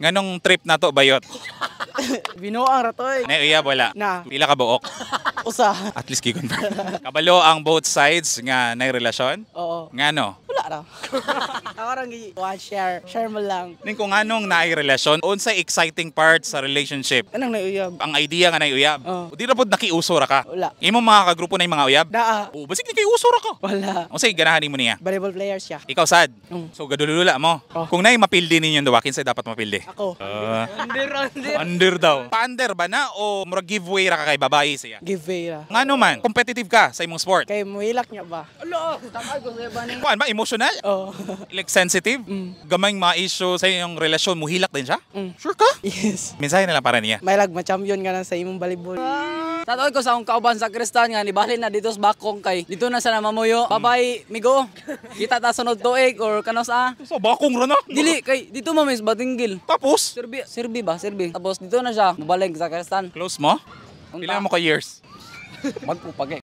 Nganong trip na to bayot? Binuang ratoy. Nay uyab wala. Na. Pila ka buok? Usa. At least gi-confirm. Kabalo ang both sides nga nay relasyon? Oo. Ngano? Wala ra. Ako rang share. Share mo lang. Ning kung anong naay relasyon, unsay exciting part sa relationship? Anong nauyab? Ang idea nga nay uyab. Di ra pod nakiuso ra ka. Wala. Imong mga kagrupo na yung mga uyab? Daa. Oo, basig ni kay uso ra ka. Wala. Unsay ganahan mo niya? Volleyball player siya. Ikaw sad. Mm. So gadulula mo. Oh. Kung nay mapildi ninyong duwa, kinsay dapat mapildi? Ako. Under daw. Pa-under ba na o murag giveaway ra ka kay babae siya? Giveaway ra. Ngano man, competitive ka sa imong sport? Kay muhilak niya ba? Alo, takal ko sa iba ni. Kuan ba emotional? Oo. Like sensitive? Gamay mga issue sa iyong relasyon, muhilak din siya? Mm. Sure ka? Yes. Mensahe na lang para niya. May lag ma-champion ka na sa imong volleyball. Tatoy ko sa akong kauban sa Kristan nga nibalhin na dito sa Bakong kay dito na sa namamuyo. Babay migo. Kita ta sunod tuig or kanos So bakong ra na. Dili kay dito mo mis Batinggil. Tapos, Sirbi ba? Sirbi. Tapos dito na siya mabalik sa Kristan. close mo? Pila mo ka years? Magpupagi.